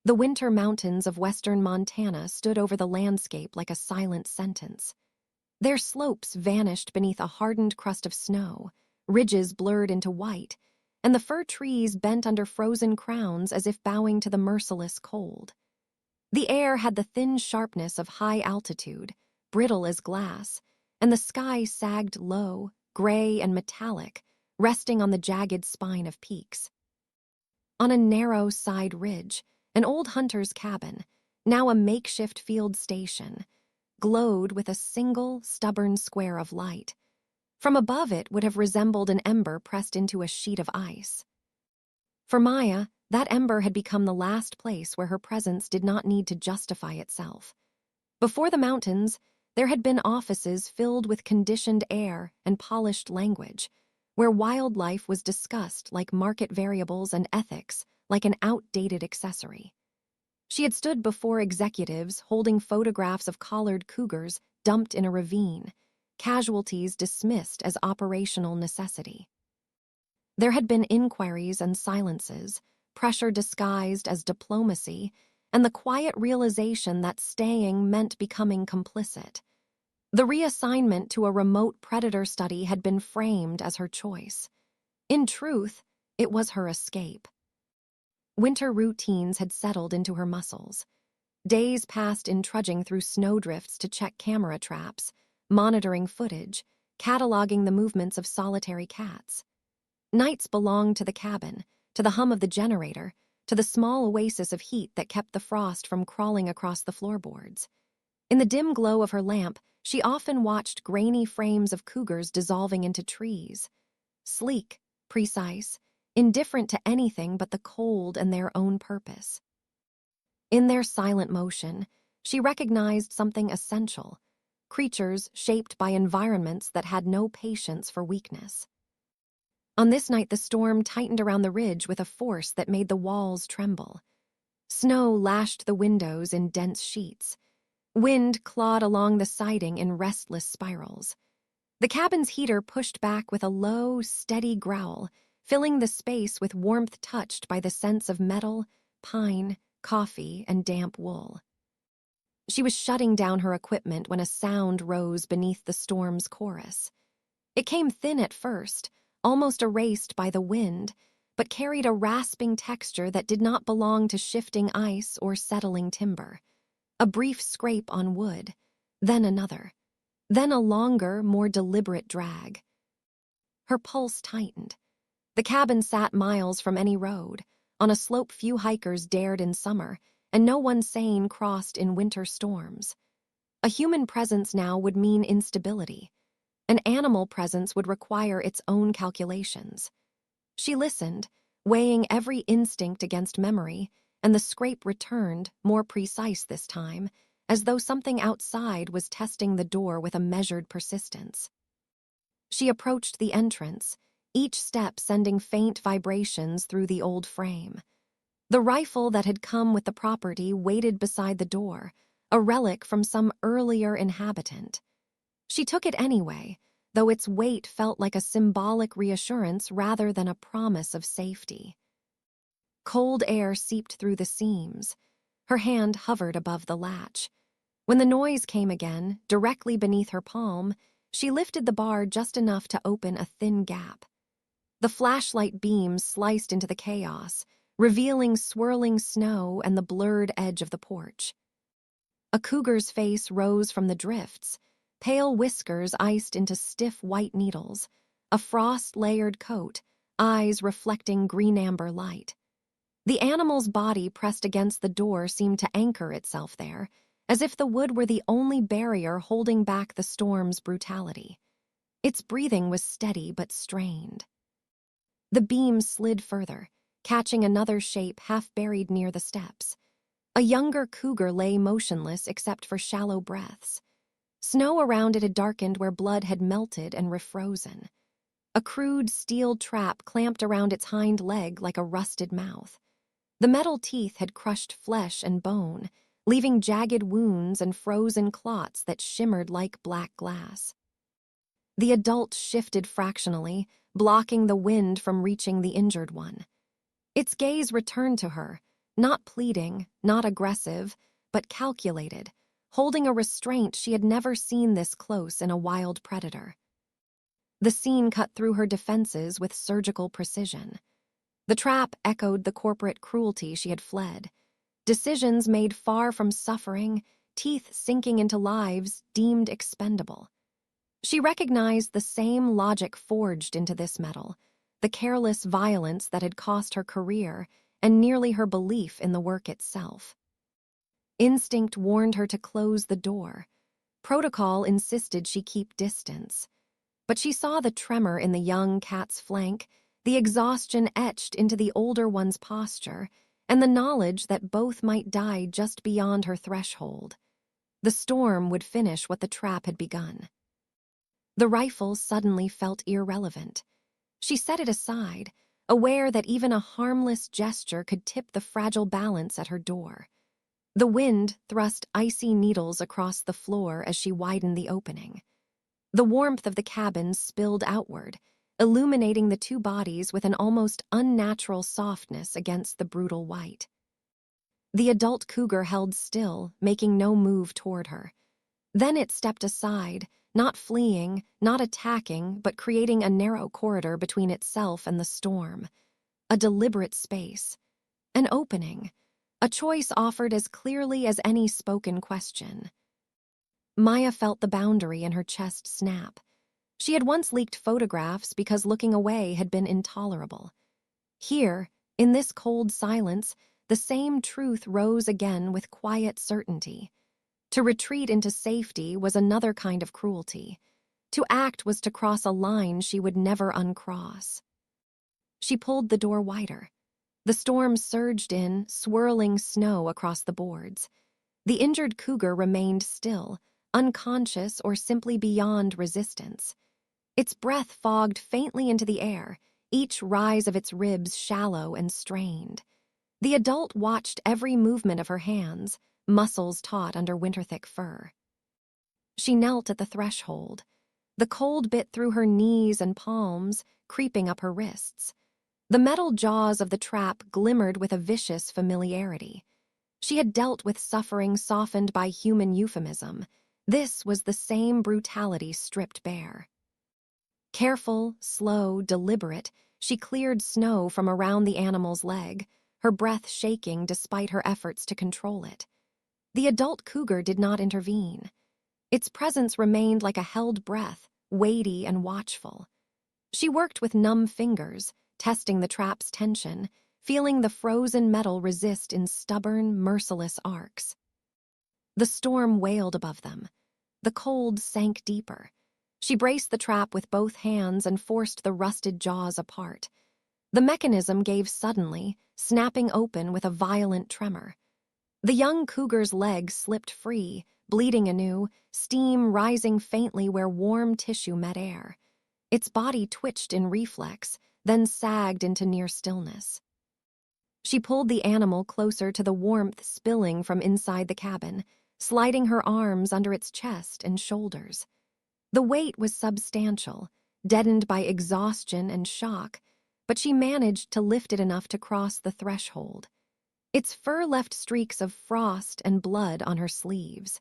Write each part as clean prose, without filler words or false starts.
The winter mountains of western Montana stood over the landscape like a silent sentence. Their slopes vanished beneath a hardened crust of snow, ridges blurred into white, and the fir trees bent under frozen crowns as if bowing to the merciless cold. The air had the thin sharpness of high altitude, brittle as glass, and the sky sagged low, gray and metallic, resting on the jagged spine of peaks. On a narrow side ridge, an old hunter's cabin, now a makeshift field station, glowed with a single, stubborn square of light. From above it would have resembled an ember pressed into a sheet of ice. For Maya, that ember had become the last place where her presence did not need to justify itself. Before the mountains, there had been offices filled with conditioned air and polished language, where wildlife was discussed like market variables and ethics like an outdated accessory. She had stood before executives holding photographs of collared cougars dumped in a ravine, casualties dismissed as operational necessity. There had been inquiries and silences, pressure disguised as diplomacy, and the quiet realization that staying meant becoming complicit. The reassignment to a remote predator study had been framed as her choice. In truth, it was her escape. Winter routines had settled into her muscles. Days passed in trudging through snowdrifts to check camera traps, monitoring footage, cataloging the movements of solitary cats. Nights belonged to the cabin, to the hum of the generator, to the small oasis of heat that kept the frost from crawling across the floorboards. In the dim glow of her lamp, she often watched grainy frames of cougars dissolving into trees. Sleek, precise, indifferent to anything but the cold and their own purpose. In their silent motion, she recognized something essential: creatures shaped by environments that had no patience for weakness. On this night, the storm tightened around the ridge with a force that made the walls tremble. Snow lashed the windows in dense sheets. Wind clawed along the siding in restless spirals. The cabin's heater pushed back with a low, steady growl, filling the space with warmth touched by the scents of metal, pine, coffee, and damp wool. She was shutting down her equipment when a sound rose beneath the storm's chorus. It came thin at first, almost erased by the wind, but carried a rasping texture that did not belong to shifting ice or settling timber. A brief scrape on wood, then another, then a longer, more deliberate drag. Her pulse tightened. The cabin sat miles from any road, on a slope few hikers dared in summer, and no one sane crossed in winter storms. A human presence now would mean instability. An animal presence would require its own calculations. She listened, weighing every instinct against memory, and the scrape returned, more precise this time, as though something outside was testing the door with a measured persistence. She approached the entrance, each step sending faint vibrations through the old frame. The rifle that had come with the property waited beside the door, a relic from some earlier inhabitant. She took it anyway, though its weight felt like a symbolic reassurance rather than a promise of safety. Cold air seeped through the seams. Her hand hovered above the latch. When the noise came again, directly beneath her palm, she lifted the bar just enough to open a thin gap. The flashlight beams sliced into the chaos, revealing swirling snow and the blurred edge of the porch. A cougar's face rose from the drifts, pale whiskers iced into stiff white needles, a frost-layered coat, eyes reflecting green-amber light. The animal's body pressed against the door seemed to anchor itself there, as if the wood were the only barrier holding back the storm's brutality. Its breathing was steady but strained. The beam slid further, catching another shape half buried near the steps. A younger cougar lay motionless except for shallow breaths. Snow around it had darkened where blood had melted and refrozen. A crude steel trap clamped around its hind leg like a rusted mouth. The metal teeth had crushed flesh and bone, leaving jagged wounds and frozen clots that shimmered like black glass. The adult shifted fractionally, blocking the wind from reaching the injured one. Its gaze returned to her, Not pleading, not aggressive, but calculated, holding a restraint she had never seen this close in a wild predator. The scene cut through her defenses with surgical precision. The trap echoed the corporate cruelty she had fled. Decisions made far from suffering, teeth sinking into lives deemed expendable. She recognized the same logic forged into this metal, the careless violence that had cost her career and nearly her belief in the work itself. Instinct warned her to close the door. Protocol insisted she keep distance. But she saw the tremor in the young cat's flank, the exhaustion etched into the older one's posture, and the knowledge that both might die just beyond her threshold. The storm would finish what the trap had begun. The rifle suddenly felt irrelevant. She set it aside, aware that even a harmless gesture could tip the fragile balance at her door. The wind thrust icy needles across the floor as she widened the opening. The warmth of the cabin spilled outward, illuminating the two bodies with an almost unnatural softness against the brutal white. The adult cougar held still, making no move toward her. Then it stepped aside, not fleeing, not attacking, but creating a narrow corridor between itself and the storm. A deliberate space. An opening. A choice offered as clearly as any spoken question. Maya felt the boundary in her chest snap. She had once leaked photographs because looking away had been intolerable. Here, in this cold silence, the same truth rose again with quiet certainty. To retreat into safety was another kind of cruelty. To act was to cross a line she would never uncross. She pulled the door wider. The storm surged in, swirling snow across the boards. The injured cougar remained still, unconscious or simply beyond resistance. Its breath fogged faintly into the air, each rise of its ribs shallow and strained. The adult watched every movement of her hands, muscles taut under winter-thick fur. She knelt at the threshold. The cold bit through her knees and palms, creeping up her wrists. The metal jaws of the trap glimmered with a vicious familiarity. She had dealt with suffering softened by human euphemism. This was the same brutality stripped bare. Careful, slow, deliberate, she cleared snow from around the animal's leg, her breath shaking despite her efforts to control it. The adult cougar did not intervene. Its presence remained like a held breath, weighty and watchful. She worked with numb fingers, testing the trap's tension, feeling the frozen metal resist in stubborn, merciless arcs. The storm wailed above them. The cold sank deeper. She braced the trap with both hands and forced the rusted jaws apart. The mechanism gave suddenly, snapping open with a violent tremor. The young cougar's leg slipped free, bleeding anew, steam rising faintly where warm tissue met air. Its body twitched in reflex, then sagged into near stillness. She pulled the animal closer to the warmth spilling from inside the cabin, sliding her arms under its chest and shoulders. The weight was substantial, deadened by exhaustion and shock, but she managed to lift it enough to cross the threshold. Its fur left streaks of frost and blood on her sleeves.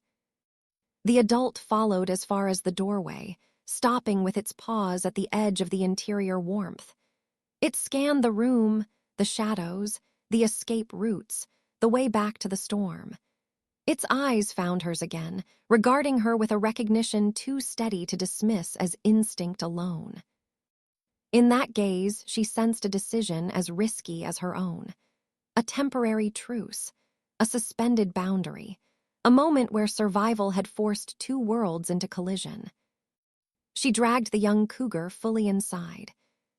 The adult followed as far as the doorway, stopping with its paws at the edge of the interior warmth. It scanned the room, the shadows, the escape routes, the way back to the storm. Its eyes found hers again, regarding her with a recognition too steady to dismiss as instinct alone. In that gaze, she sensed a decision as risky as her own. A temporary truce, a suspended boundary, a moment where survival had forced two worlds into collision. She dragged the young cougar fully inside.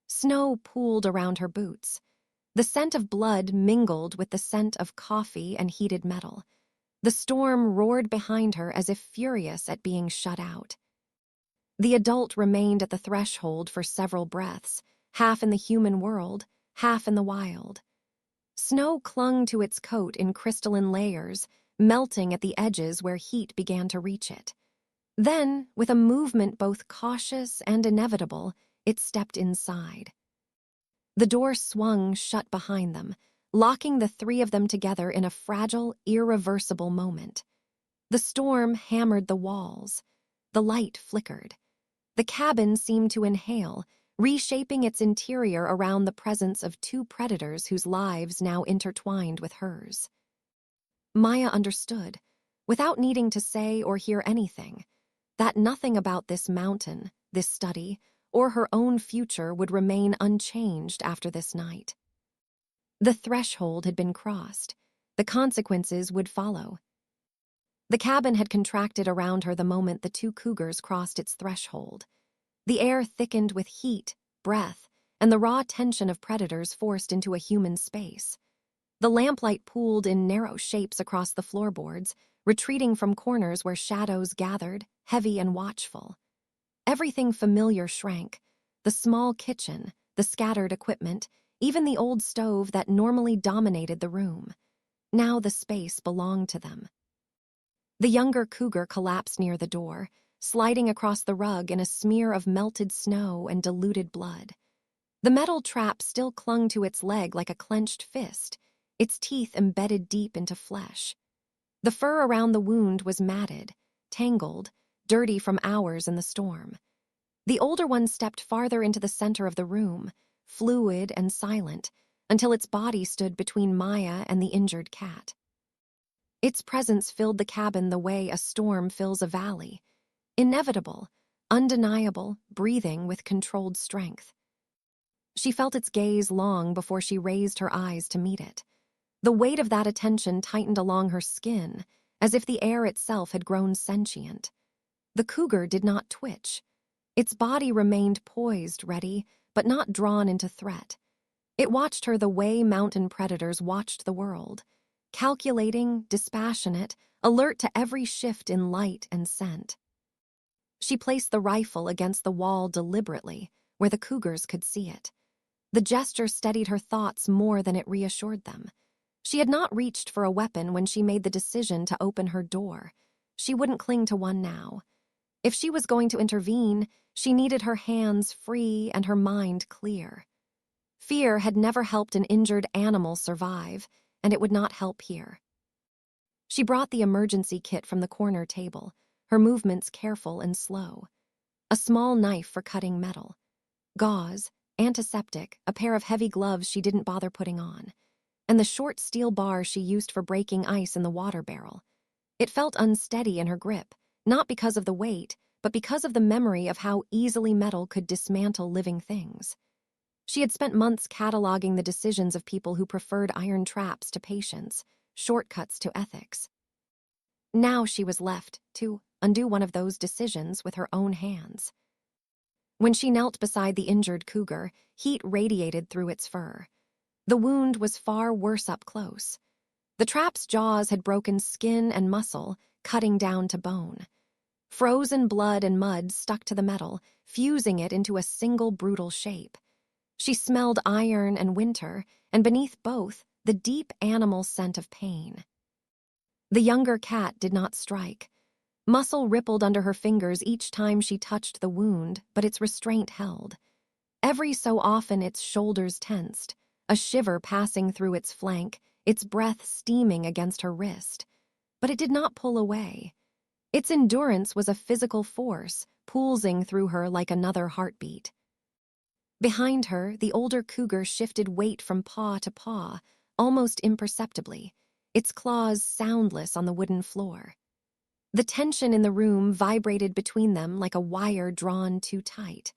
Snow pooled around her boots. The scent of blood mingled with the scent of coffee and heated metal. The storm roared behind her as if furious at being shut out. The adult remained at the threshold for several breaths, half in the human world, half in the wild. Snow clung to its coat in crystalline layers, melting at the edges where heat began to reach it. Then, with a movement both cautious and inevitable, it stepped inside. The door swung shut behind them, locking the three of them together in a fragile, irreversible moment. The storm hammered the walls. The light flickered. The cabin seemed to inhale, reshaping its interior around the presence of two predators whose lives now intertwined with hers. Maya understood, without needing to say or hear anything, that nothing about this mountain, this study, or her own future would remain unchanged after this night. The threshold had been crossed. The consequences would follow. The cabin had contracted around her the moment the two cougars crossed its threshold. The air thickened with heat, breath, and the raw tension of predators forced into a human space. The lamplight pooled in narrow shapes across the floorboards, retreating from corners where shadows gathered, heavy and watchful. Everything familiar shrank: the small kitchen, the scattered equipment, even the old stove that normally dominated the room. Now the space belonged to them. The younger cougar collapsed near the door, sliding across the rug in a smear of melted snow and diluted blood. The metal trap still clung to its leg like a clenched fist, its teeth embedded deep into flesh. The fur around the wound was matted, tangled, dirty from hours in the storm. The older one stepped farther into the center of the room, fluid and silent, until its body stood between Maya and the injured cat. Its presence filled the cabin the way a storm fills a valley. Inevitable, undeniable, breathing with controlled strength. She felt its gaze long before she raised her eyes to meet it. The weight of that attention tightened along her skin, as if the air itself had grown sentient. The cougar did not twitch. Its body remained poised, ready, but not drawn into threat. It watched her the way mountain predators watched the world, calculating, dispassionate, alert to every shift in light and scent. She placed the rifle against the wall deliberately, where the cougars could see it. The gesture steadied her thoughts more than it reassured them. She had not reached for a weapon when she made the decision to open her door. She wouldn't cling to one now. If she was going to intervene, she needed her hands free and her mind clear. Fear had never helped an injured animal survive, and it would not help here. She brought the emergency kit from the corner table, her movements careful and slow. A small knife for cutting metal. Gauze, antiseptic, a pair of heavy gloves she didn't bother putting on, and the short steel bar she used for breaking ice in the water barrel. It felt unsteady in her grip, not because of the weight, but because of the memory of how easily metal could dismantle living things. She had spent months cataloging the decisions of people who preferred iron traps to patience, shortcuts to ethics. Now she was left to undo one of those decisions with her own hands. When she knelt beside the injured cougar, heat radiated through its fur. The wound was far worse up close. The trap's jaws had broken skin and muscle, cutting down to bone. Frozen blood and mud stuck to the metal, fusing it into a single brutal shape. She smelled iron and winter, and beneath both, the deep animal scent of pain. The younger cat did not strike. Muscle rippled under her fingers each time she touched the wound, but its restraint held. Every so often its shoulders tensed, a shiver passing through its flank, its breath steaming against her wrist. But it did not pull away. Its endurance was a physical force, pulsing through her like another heartbeat. Behind her, the older cougar shifted weight from paw to paw, almost imperceptibly, its claws soundless on the wooden floor. The tension in the room vibrated between them like a wire drawn too tight.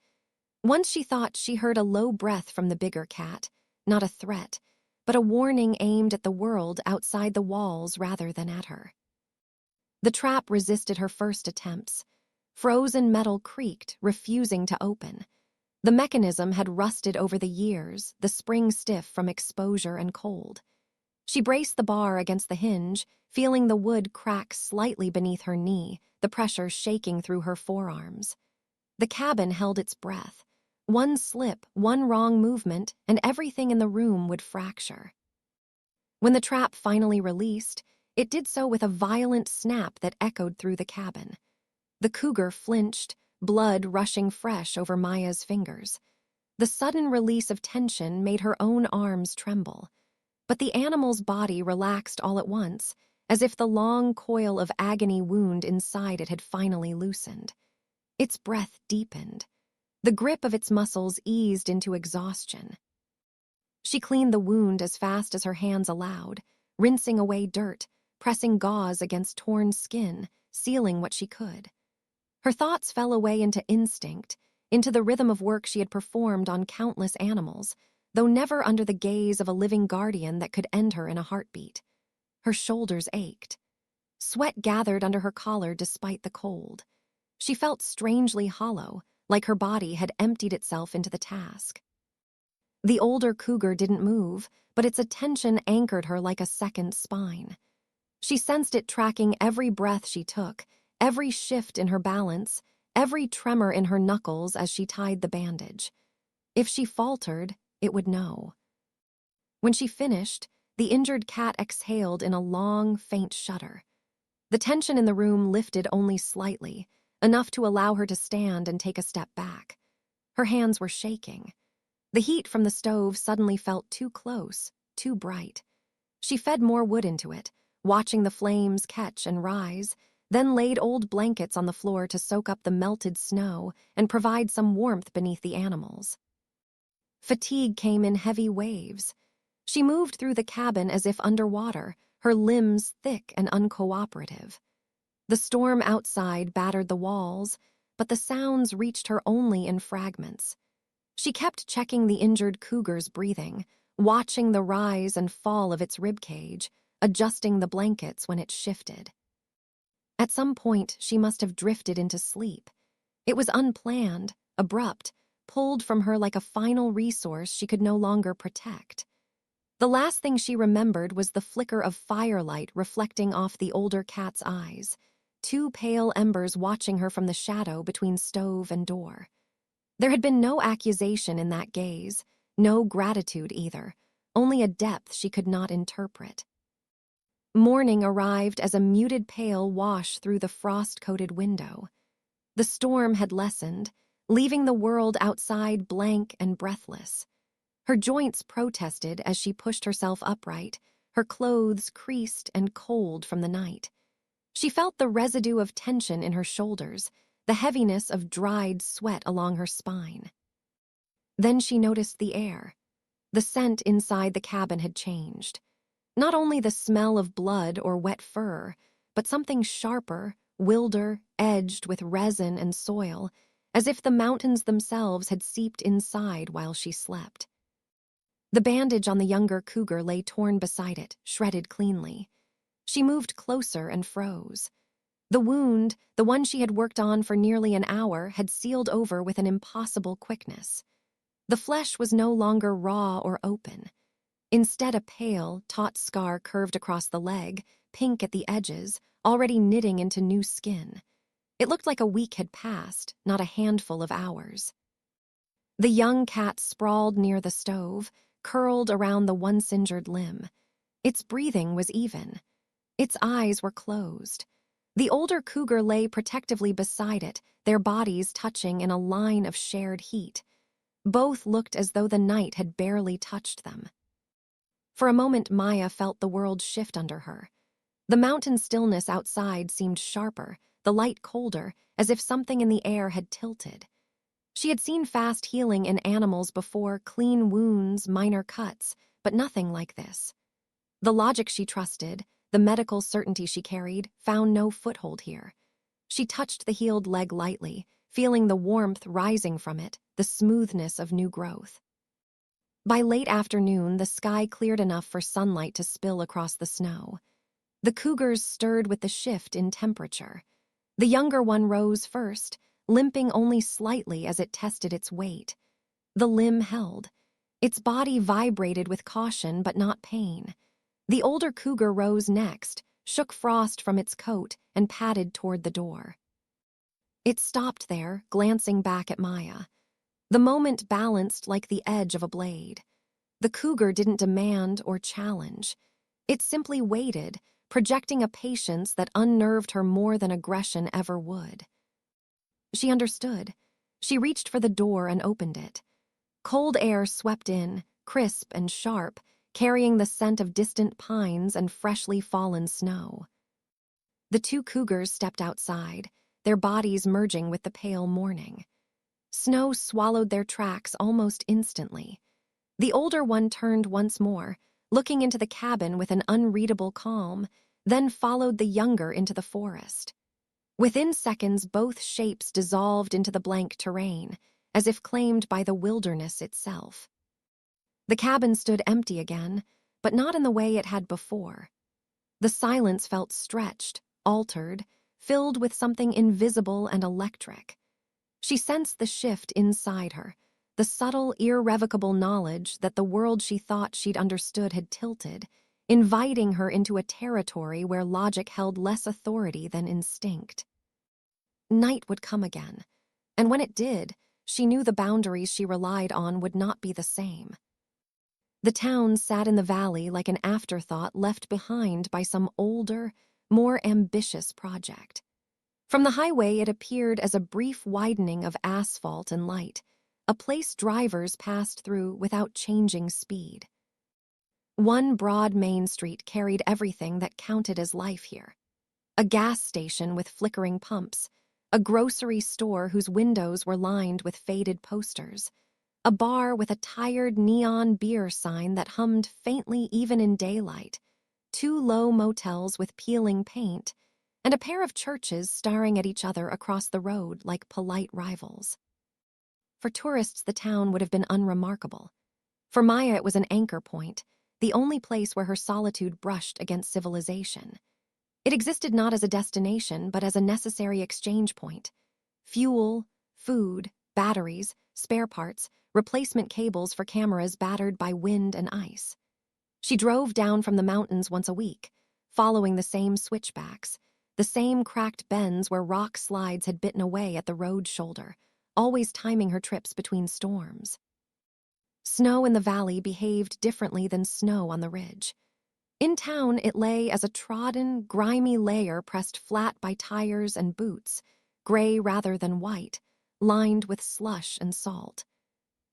Once she thought she heard a low breath from the bigger cat, not a threat, but a warning aimed at the world outside the walls rather than at her. The trap resisted her first attempts. Frozen metal creaked, refusing to open. The mechanism had rusted over the years, the spring stiff from exposure and cold. She braced the bar against the hinge, feeling the wood crack slightly beneath her knee, the pressure shaking through her forearms. The cabin held its breath. One slip, one wrong movement, and everything in the room would fracture. When the trap finally released, it did so with a violent snap that echoed through the cabin. The cougar flinched, blood rushing fresh over Maya's fingers. The sudden release of tension made her own arms tremble. But the animal's body relaxed all at once, as if the long coil of agony wound inside it had finally loosened. Its breath deepened. The grip of its muscles eased into exhaustion. She cleaned the wound as fast as her hands allowed, rinsing away dirt, pressing gauze against torn skin, sealing what she could. Her thoughts fell away into instinct, into the rhythm of work she had performed on countless animals, though never under the gaze of a living guardian that could end her in a heartbeat. Her shoulders ached. Sweat gathered under her collar despite the cold. She felt strangely hollow, like her body had emptied itself into the task. The older cougar didn't move, but its attention anchored her like a second spine. She sensed it tracking every breath she took, every shift in her balance, every tremor in her knuckles as she tied the bandage. If she faltered, it would know. When she finished, the injured cat exhaled in a long, faint shudder. The tension in the room lifted only slightly, enough to allow her to stand and take a step back. Her hands were shaking. The heat from the stove suddenly felt too close, too bright. She fed more wood into it, watching the flames catch and rise, then laid old blankets on the floor to soak up the melted snow and provide some warmth beneath the animals. Fatigue came in heavy waves. She moved through the cabin as if underwater, her limbs thick and uncooperative. The storm outside battered the walls, but the sounds reached her only in fragments. She kept checking the injured cougar's breathing, watching the rise and fall of its ribcage, adjusting the blankets when it shifted. At some point, she must have drifted into sleep. It was unplanned, abrupt, pulled from her like a final resource she could no longer protect. The last thing she remembered was the flicker of firelight reflecting off the older cat's eyes, two pale embers watching her from the shadow between stove and door. There had been no accusation in that gaze, no gratitude either, only a depth she could not interpret. Morning arrived as a muted pale wash through the frost-coated window. The storm had lessened, leaving the world outside blank and breathless. Her joints protested as she pushed herself upright, her clothes creased and cold from the night. She felt the residue of tension in her shoulders, the heaviness of dried sweat along her spine. Then she noticed the air. The scent inside the cabin had changed. Not only the smell of blood or wet fur, but something sharper, wilder, edged with resin and soil, as if the mountains themselves had seeped inside while she slept. The bandage on the younger cougar lay torn beside it, shredded cleanly. She moved closer and froze. The wound, the one she had worked on for nearly an hour, had sealed over with an impossible quickness. The flesh was no longer raw or open. Instead, a pale, taut scar curved across the leg, pink at the edges, already knitting into new skin. It looked like a week had passed, not a handful of hours. The young cat sprawled near the stove, curled around the once-injured limb. Its breathing was even. Its eyes were closed. The older cougar lay protectively beside it, their bodies touching in a line of shared heat. Both looked as though the night had barely touched them. For a moment, Maya felt the world shift under her. The mountain stillness outside seemed sharper, the light colder, as if something in the air had tilted. She had seen fast healing in animals before, clean wounds, minor cuts, but nothing like this. The logic she trusted, the medical certainty she carried, found no foothold here. She touched the healed leg lightly, feeling the warmth rising from it, the smoothness of new growth. By late afternoon, the sky cleared enough for sunlight to spill across the snow. The cougars stirred with the shift in temperature. The younger one rose first, limping only slightly as it tested its weight. The limb held. Its body vibrated with caution but not pain. The older cougar rose next, shook frost from its coat, and padded toward the door. It stopped there, glancing back at Maya. The moment balanced like the edge of a blade. The cougar didn't demand or challenge. It simply waited, projecting a patience that unnerved her more than aggression ever would. She understood. She reached for the door and opened it. Cold air swept in, crisp and sharp, carrying the scent of distant pines and freshly fallen snow. The two cougars stepped outside, their bodies merging with the pale morning. Snow swallowed their tracks almost instantly. The older one turned once more, looking into the cabin with an unreadable calm, then followed the younger into the forest. Within seconds, both shapes dissolved into the blank terrain, as if claimed by the wilderness itself. The cabin stood empty again, but not in the way it had before. The silence felt stretched, altered, filled with something invisible and electric. She sensed the shift inside her, the subtle, irrevocable knowledge that the world she thought she'd understood had tilted, inviting her into a territory where logic held less authority than instinct. Night would come again, and when it did, she knew the boundaries she relied on would not be the same. The town sat in the valley like an afterthought left behind by some older, more ambitious project. From the highway, it appeared as a brief widening of asphalt and light, a place drivers passed through without changing speed. One broad main street carried everything that counted as life here. A gas station with flickering pumps, a grocery store whose windows were lined with faded posters, a bar with a tired neon beer sign that hummed faintly even in daylight, two low motels with peeling paint, and a pair of churches staring at each other across the road like polite rivals. For tourists, the town would have been unremarkable. For Maya, it was an anchor point, the only place where her solitude brushed against civilization. It existed not as a destination, but as a necessary exchange point. Fuel, food, batteries, spare parts, replacement cables for cameras battered by wind and ice. She drove down from the mountains once a week, following the same switchbacks, the same cracked bends where rock slides had bitten away at the road shoulder, always timing her trips between storms. Snow in the valley behaved differently than snow on the ridge. In town, it lay as a trodden, grimy layer pressed flat by tires and boots, gray rather than white, lined with slush and salt.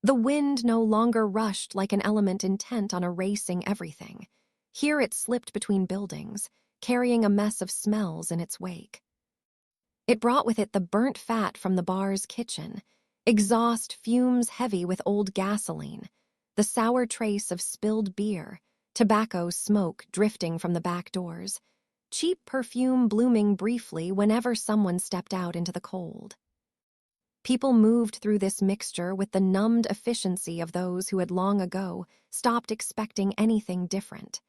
The wind no longer rushed like an element intent on erasing everything. Here it slipped between buildings, carrying a mess of smells in its wake. It brought with it the burnt fat from the bar's kitchen, exhaust fumes heavy with old gasoline, the sour trace of spilled beer, tobacco smoke drifting from the back doors, cheap perfume blooming briefly whenever someone stepped out into the cold. People moved through this mixture with the numbed efficiency of those who had long ago stopped expecting anything different.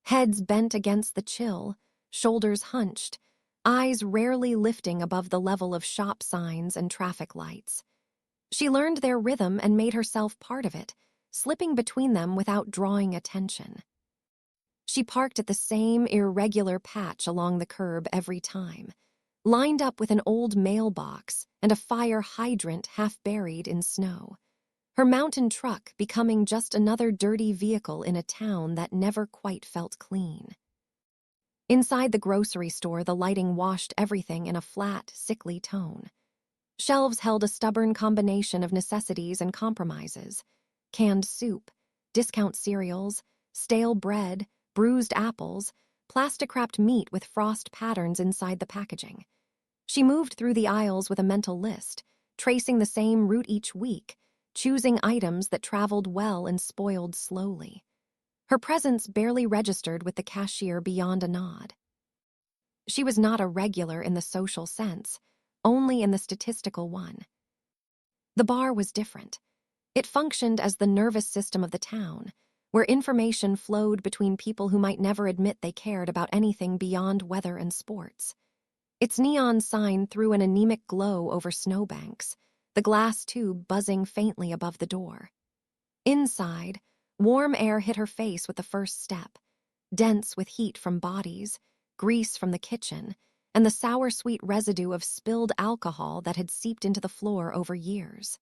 Heads bent against the chill, shoulders hunched, eyes rarely lifting above the level of shop signs and traffic lights. She learned their rhythm and made herself part of it, slipping between them without drawing attention. She parked at the same irregular patch along the curb every time, lined up with an old mailbox and a fire hydrant half buried in snow. Her mountain truck becoming just another dirty vehicle in a town that never quite felt clean. Inside the grocery store, the lighting washed everything in a flat, sickly tone. Shelves held a stubborn combination of necessities and compromises: canned soup, discount cereals, stale bread, bruised apples, plastic-wrapped meat with frost patterns inside the packaging. She moved through the aisles with a mental list, tracing the same route each week, choosing items that traveled well and spoiled slowly. Her presence barely registered with the cashier beyond a nod. She was not a regular in the social sense, only in the statistical one. The bar was different. It functioned as the nervous system of the town, where information flowed between people who might never admit they cared about anything beyond weather and sports. Its neon sign threw an anemic glow over snowbanks, the glass tube buzzing faintly above the door. Inside, warm air hit her face with the first step, dense with heat from bodies, grease from the kitchen, and the sour-sweet residue of spilled alcohol that had seeped into the floor over years.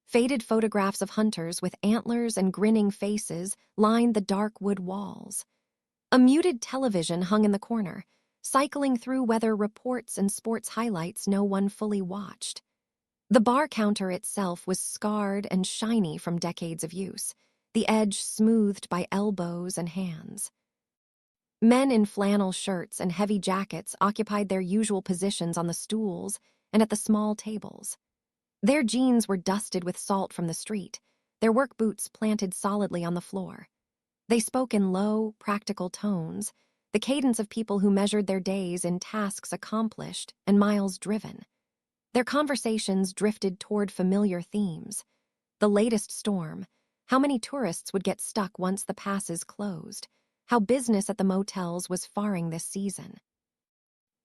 Faded photographs of hunters with antlers and grinning faces lined the dark wood walls. A muted television hung in the corner, cycling through weather reports and sports highlights no one fully watched. The bar counter itself was scarred and shiny from decades of use, the edge smoothed by elbows and hands. Men in flannel shirts and heavy jackets occupied their usual positions on the stools and at the small tables. Their jeans were dusted with salt from the street, their work boots planted solidly on the floor. They spoke in low, practical tones, the cadence of people who measured their days in tasks accomplished and miles driven. Their conversations drifted toward familiar themes. The latest storm, how many tourists would get stuck once the passes closed, how business at the motels was faring this season.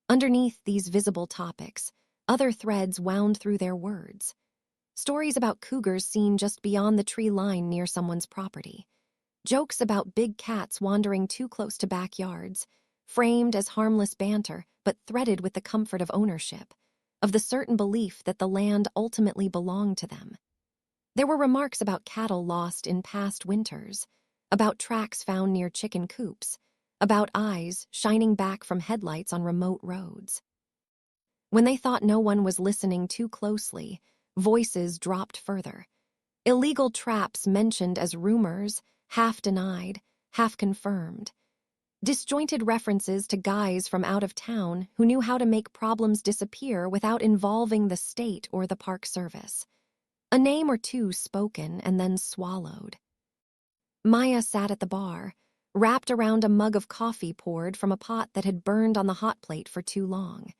Underneath these visible topics, other threads wound through their words. Stories about cougars seen just beyond the tree line near someone's property. Jokes about big cats wandering too close to backyards, framed as harmless banter but threaded with the comfort of ownership, of the certain belief that the land ultimately belonged to them. There were remarks about cattle lost in past winters, about tracks found near chicken coops, about eyes shining back from headlights on remote roads. When they thought no one was listening too closely, voices dropped further. Illegal traps mentioned as rumors, half denied, half confirmed. Disjointed references to guys from out of town who knew how to make problems disappear without involving the state or the park service. A name or two spoken and then swallowed. Maya sat at the bar, wrapped around a mug of coffee poured from a pot that had burned on the hot plate for too long.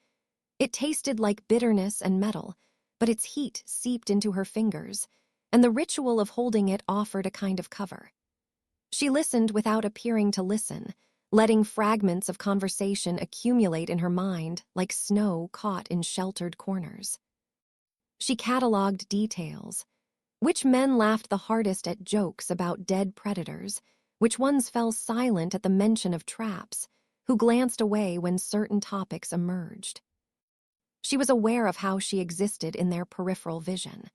It tasted like bitterness and metal, but its heat seeped into her fingers, and the ritual of holding it offered a kind of cover. She listened without appearing to listen, letting fragments of conversation accumulate in her mind like snow caught in sheltered corners. She catalogued details. Which men laughed the hardest at jokes about dead predators, which ones fell silent at the mention of traps, who glanced away when certain topics emerged. She was aware of how she existed in their peripheral vision.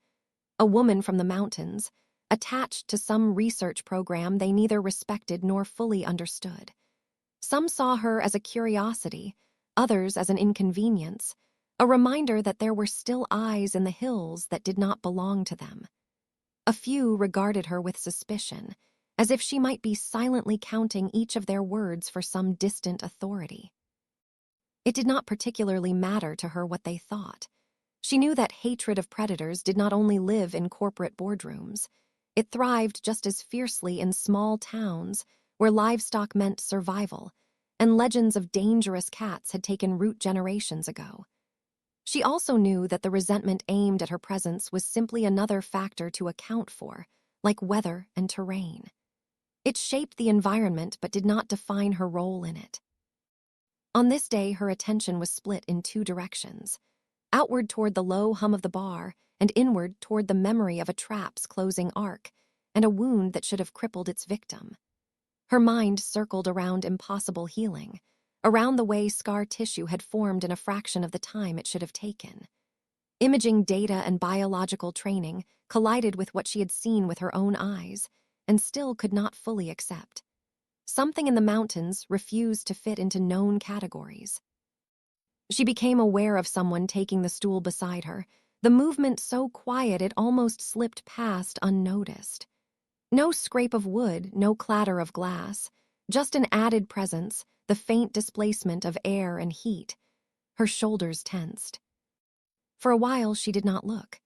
A woman from the mountains, attached to some research program they neither respected nor fully understood. Some saw her as a curiosity, others as an inconvenience, a reminder that there were still eyes in the hills that did not belong to them. A few regarded her with suspicion, as if she might be silently counting each of their words for some distant authority. It did not particularly matter to her what they thought. She knew that hatred of predators did not only live in corporate boardrooms. It thrived just as fiercely in small towns where livestock meant survival, and legends of dangerous cats had taken root generations ago. She also knew that the resentment aimed at her presence was simply another factor to account for, like weather and terrain. It shaped the environment but did not define her role in it. On this day, her attention was split in two directions, outward toward the low hum of the bar and inward toward the memory of a trap's closing arc and a wound that should have crippled its victim. Her mind circled around impossible healing, around the way scar tissue had formed in a fraction of the time it should have taken. Imaging data and biological training collided with what she had seen with her own eyes and still could not fully accept. Something in the mountains refused to fit into known categories. She became aware of someone taking the stool beside her, the movement so quiet it almost slipped past unnoticed. No scrape of wood, no clatter of glass, just an added presence, the faint displacement of air and heat. Her shoulders tensed. For a while, she did not look.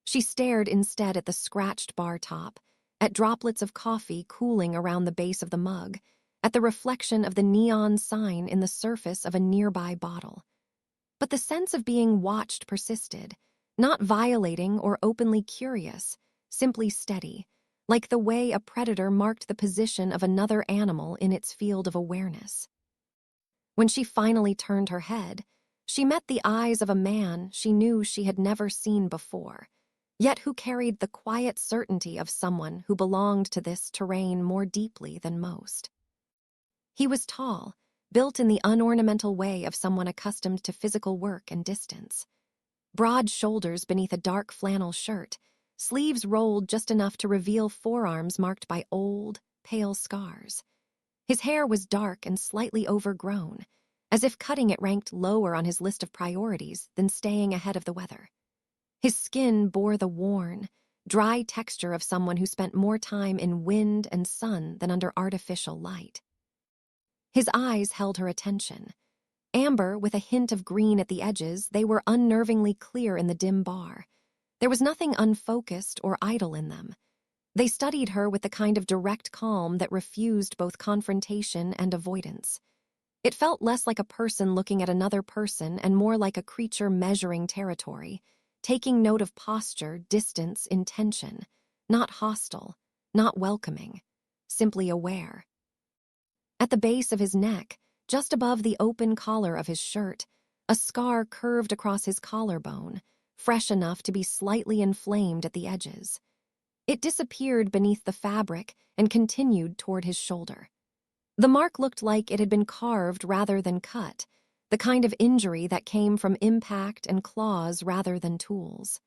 She stared instead at the scratched bar top, at droplets of coffee cooling around the base of the mug, at the reflection of the neon sign in the surface of a nearby bottle. But the sense of being watched persisted, not violating or openly curious, simply steady, like the way a predator marked the position of another animal in its field of awareness. When she finally turned her head, she met the eyes of a man she knew she had never seen before, yet who carried the quiet certainty of someone who belonged to this terrain more deeply than most. He was tall, built in the unornamental way of someone accustomed to physical work and distance. Broad shoulders beneath a dark flannel shirt, sleeves rolled just enough to reveal forearms marked by old, pale scars. His hair was dark and slightly overgrown, as if cutting it ranked lower on his list of priorities than staying ahead of the weather. His skin bore the worn, dry texture of someone who spent more time in wind and sun than under artificial light. His eyes held her attention. Amber with a hint of green at the edges, they were unnervingly clear in the dim bar. There was nothing unfocused or idle in them. They studied her with the kind of direct calm that refused both confrontation and avoidance. It felt less like a person looking at another person and more like a creature measuring territory, taking note of posture, distance, intention, not hostile, not welcoming, simply aware. At the base of his neck, just above the open collar of his shirt, a scar curved across his collarbone, fresh enough to be slightly inflamed at the edges. It disappeared beneath the fabric and continued toward his shoulder. The mark looked like it had been carved rather than cut, the kind of injury that came from impact and claws rather than tools.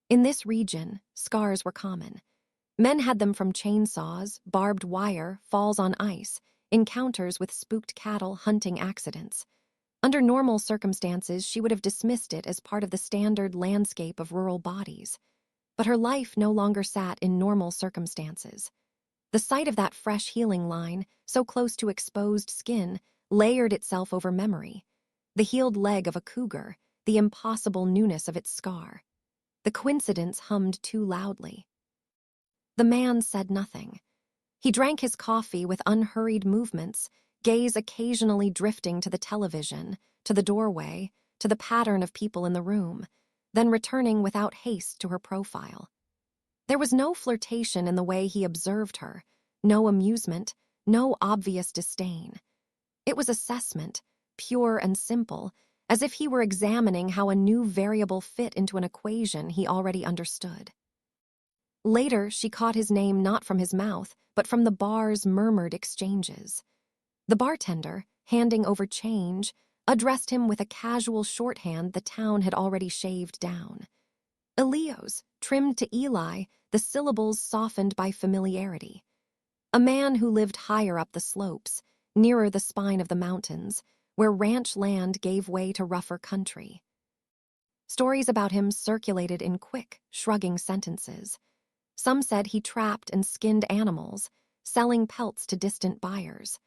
In this region, scars were common. Men had them from chainsaws, barbed wire, falls on ice, encounters with spooked cattle, hunting accidents. Under normal circumstances, she would have dismissed it as part of the standard landscape of rural bodies. But her life no longer sat in normal circumstances. The sight of that fresh healing line, so close to exposed skin, layered itself over memory. The healed leg of a cougar, the impossible newness of its scar. The coincidence hummed too loudly. The man said nothing. He drank his coffee with unhurried movements, gaze occasionally drifting to the television, to the doorway, to the pattern of people in the room, then returning without haste to her profile. There was no flirtation in the way he observed her, no amusement, no obvious disdain. It was assessment, pure and simple, as if he were examining how a new variable fit into an equation he already understood. Later, she caught his name not from his mouth, but from the bar's murmured exchanges. The bartender, handing over change, addressed him with a casual shorthand the town had already shaved down. Elios, trimmed to Eli, the syllables softened by familiarity. A man who lived higher up the slopes, nearer the spine of the mountains, where ranch land gave way to rougher country. Stories about him circulated in quick, shrugging sentences. Some said he trapped and skinned animals, selling pelts to distant buyers.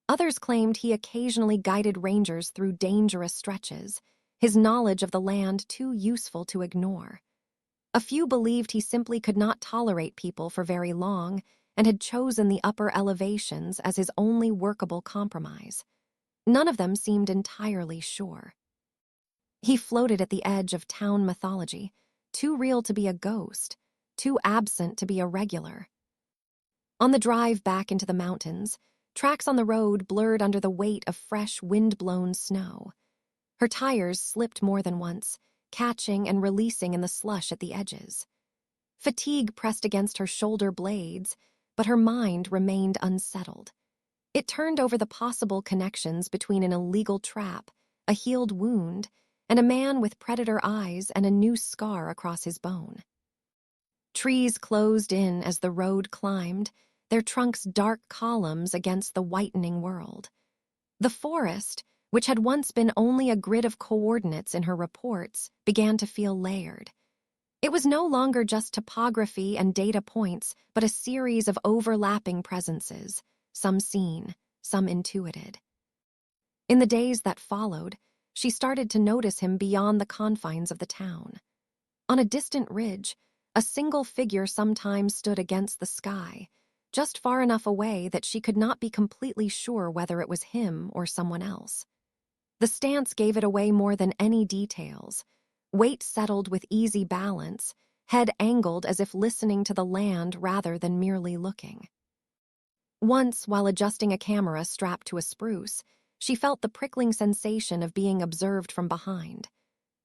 Others claimed he occasionally guided rangers through dangerous stretches, his knowledge of the land too useful to ignore. A few believed he simply could not tolerate people for very long and had chosen the upper elevations as his only workable compromise. None of them seemed entirely sure. He floated at the edge of town mythology, too real to be a ghost, too absent to be a regular. On the drive back into the mountains, tracks on the road blurred under the weight of fresh, wind-blown snow. Her tires slipped more than once, catching and releasing in the slush at the edges. Fatigue pressed against her shoulder blades, but her mind remained unsettled. It turned over the possible connections between an illegal trap, a healed wound, and a man with predator eyes and a new scar across his bone. Trees closed in as the road climbed, their trunks dark columns against the whitening world. The forest, which had once been only a grid of coordinates in her reports, began to feel layered. It was no longer just topography and data points, but a series of overlapping presences, some seen, some intuited. In the days that followed, she started to notice him beyond the confines of the town. On a distant ridge, a single figure sometimes stood against the sky, just far enough away that she could not be completely sure whether it was him or someone else. The stance gave it away more than any details. Weight settled with easy balance, head angled as if listening to the land rather than merely looking. Once, while adjusting a camera strapped to a spruce, she felt the prickling sensation of being observed from behind.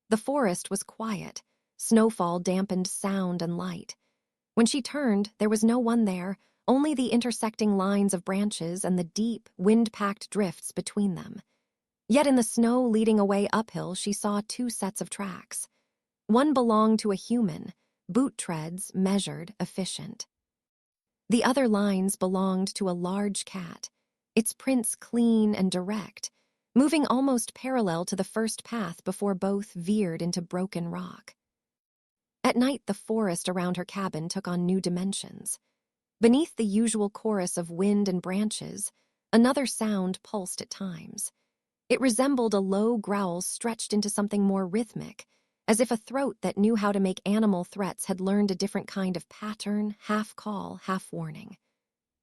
The forest was quiet. Snowfall dampened sound and light. When she turned, there was no one there, only the intersecting lines of branches and the deep, wind-packed drifts between them. Yet in the snow leading away uphill, she saw two sets of tracks. One belonged to a human, boot treads, measured, efficient. The other lines belonged to a large cat, its prints clean and direct, moving almost parallel to the first path before both veered into broken rock. At night, the forest around her cabin took on new dimensions. Beneath the usual chorus of wind and branches, another sound pulsed at times. It resembled a low growl stretched into something more rhythmic, as if a throat that knew how to make animal threats had learned a different kind of pattern, half call, half warning.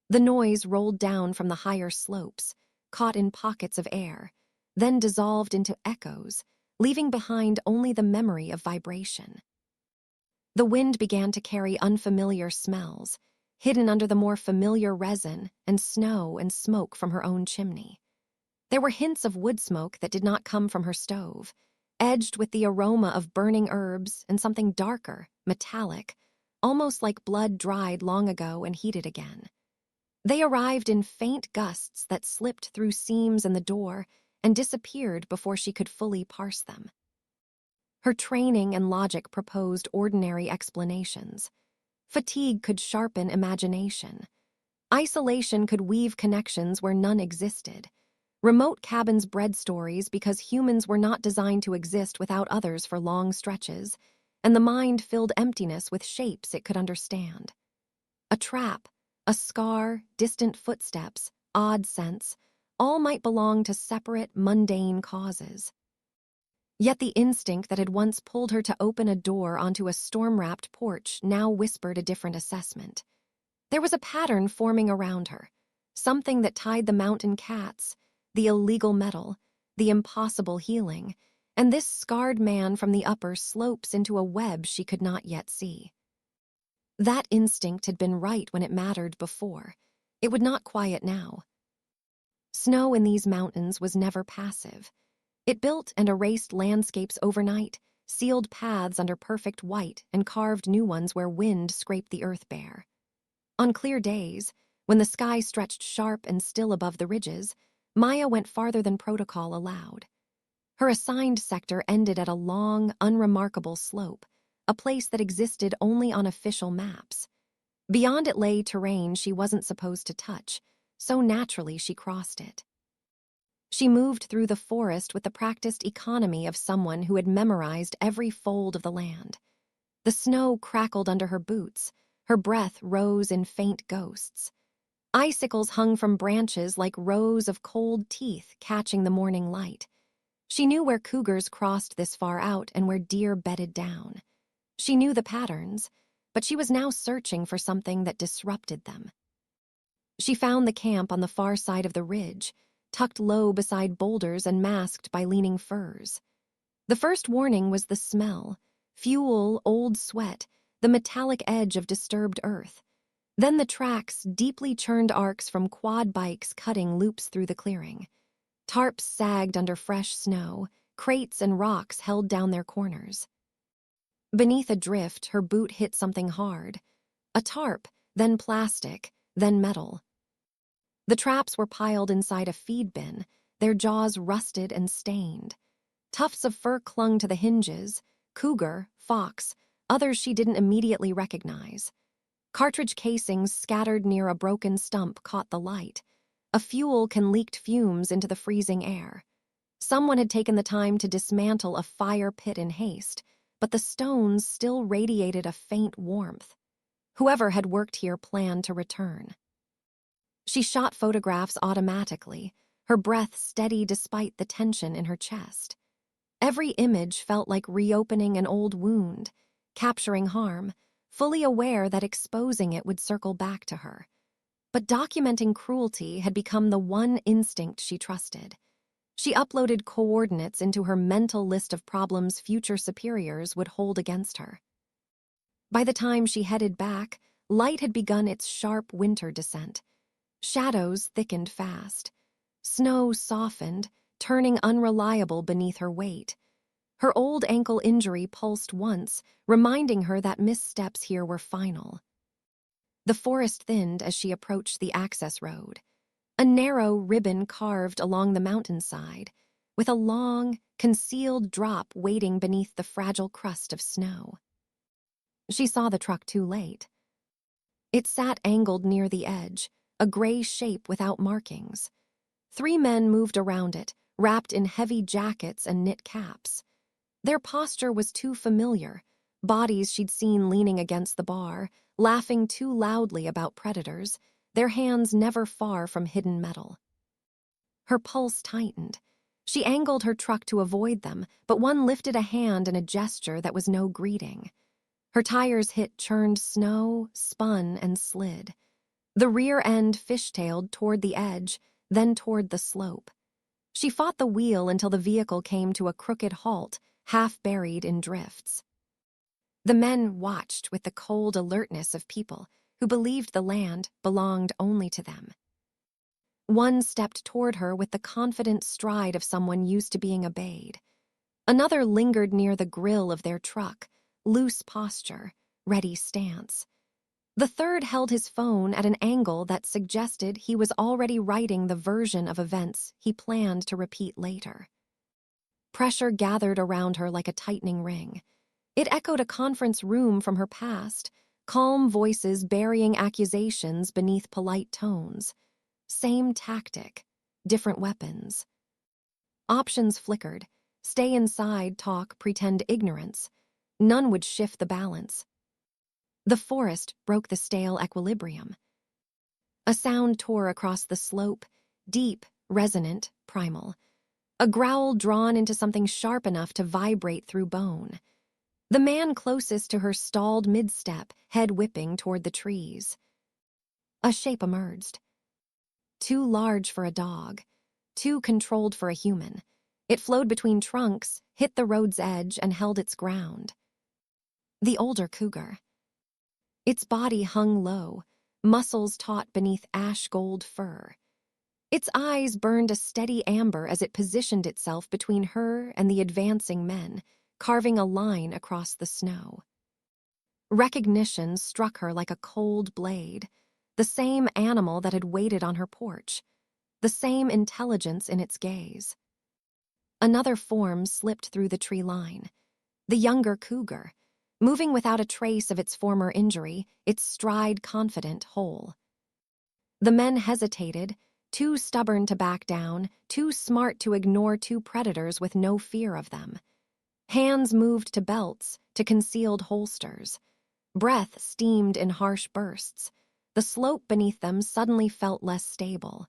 The noise rolled down from the higher slopes, caught in pockets of air, then dissolved into echoes, leaving behind only the memory of vibration. The wind began to carry unfamiliar smells, hidden under the more familiar resin and snow and smoke from her own chimney. There were hints of wood smoke that did not come from her stove, edged with the aroma of burning herbs and something darker, metallic, almost like blood dried long ago and heated again. They arrived in faint gusts that slipped through seams in the door and disappeared before she could fully parse them. Her training and logic proposed ordinary explanations. Fatigue could sharpen imagination. Isolation could weave connections where none existed. Remote cabins bred stories because humans were not designed to exist without others for long stretches, and the mind filled emptiness with shapes it could understand. A trap, a scar, distant footsteps, odd scents, all might belong to separate, mundane causes. Yet the instinct that had once pulled her to open a door onto a storm-wrapped porch now whispered a different assessment. There was a pattern forming around her, something that tied the mountain cats, the illegal metal, the impossible healing, and this scarred man from the upper slopes into a web she could not yet see. That instinct had been right when it mattered before. It would not quiet now. Snow in these mountains was never passive. It built and erased landscapes overnight, sealed paths under perfect white, and carved new ones where wind scraped the earth bare. On clear days, when the sky stretched sharp and still above the ridges, Maya went farther than protocol allowed. Her assigned sector ended at a long, unremarkable slope, a place that existed only on official maps. Beyond it lay terrain she wasn't supposed to touch, so naturally she crossed it. She moved through the forest with the practiced economy of someone who had memorized every fold of the land. The snow crackled under her boots, her breath rose in faint ghosts. Icicles hung from branches like rows of cold teeth catching the morning light. She knew where cougars crossed this far out and where deer bedded down. She knew the patterns, but she was now searching for something that disrupted them. She found the camp on the far side of the ridge, tucked low beside boulders and masked by leaning firs. The first warning was the smell: fuel, old sweat, the metallic edge of disturbed earth. Then the tracks, deeply churned arcs from quad bikes cutting loops through the clearing. Tarps sagged under fresh snow, crates and rocks held down their corners. Beneath a drift, her boot hit something hard. A tarp, then plastic, then metal. The traps were piled inside a feed bin, their jaws rusted and stained. Tufts of fur clung to the hinges: cougar, fox, others she didn't immediately recognize. Cartridge casings scattered near a broken stump caught the light. A fuel can leaked fumes into the freezing air. Someone had taken the time to dismantle a fire pit in haste, but the stones still radiated a faint warmth. Whoever had worked here planned to return. She shot photographs automatically, her breath steady despite the tension in her chest. Every image felt like reopening an old wound, capturing harm, fully aware that exposing it would circle back to her. But documenting cruelty had become the one instinct she trusted. She uploaded coordinates into her mental list of problems future superiors would hold against her. By the time she headed back, light had begun its sharp winter descent. Shadows thickened fast. Snow softened, turning unreliable beneath her weight. Her old ankle injury pulsed once, reminding her that missteps here were final. The forest thinned as she approached the access road. A narrow ribbon carved along the mountainside, with a long, concealed drop waiting beneath the fragile crust of snow. She saw the truck too late. It sat angled near the edge, a gray shape without markings. 3 men moved around it, wrapped in heavy jackets and knit caps. Their posture was too familiar, bodies she'd seen leaning against the bar, laughing too loudly about predators, their hands never far from hidden metal. Her pulse tightened. She angled her truck to avoid them, but one lifted a hand in a gesture that was no greeting. Her tires hit churned snow, spun, and slid. The rear end fishtailed toward the edge, then toward the slope. She fought the wheel until the vehicle came to a crooked halt, half buried in drifts. The men watched with the cold alertness of people who believed the land belonged only to them. One stepped toward her with the confident stride of someone used to being obeyed. Another lingered near the grill of their truck, loose posture, ready stance. The third held his phone at an angle that suggested he was already writing the version of events he planned to repeat later. Pressure gathered around her like a tightening ring. It echoed a conference room from her past, calm voices burying accusations beneath polite tones. Same tactic, different weapons. Options flickered. Stay inside, talk, pretend ignorance. None would shift the balance. The forest broke the stale equilibrium. A sound tore across the slope, deep, resonant, primal. A growl drawn into something sharp enough to vibrate through bone. The man closest to her stalled mid-step, head whipping toward the trees. A shape emerged. Too large for a dog, too controlled for a human. It flowed between trunks, hit the road's edge, and held its ground. The older cougar. Its body hung low, muscles taut beneath ash-gold fur. Its eyes burned a steady amber as it positioned itself between her and the advancing men, carving a line across the snow. Recognition struck her like a cold blade, the same animal that had waited on her porch, the same intelligence in its gaze. Another form slipped through the tree line. The younger cougar, moving without a trace of its former injury, its stride confident, whole. The men hesitated, too stubborn to back down, too smart to ignore two predators with no fear of them. Hands moved to belts, to concealed holsters. Breath steamed in harsh bursts. The slope beneath them suddenly felt less stable.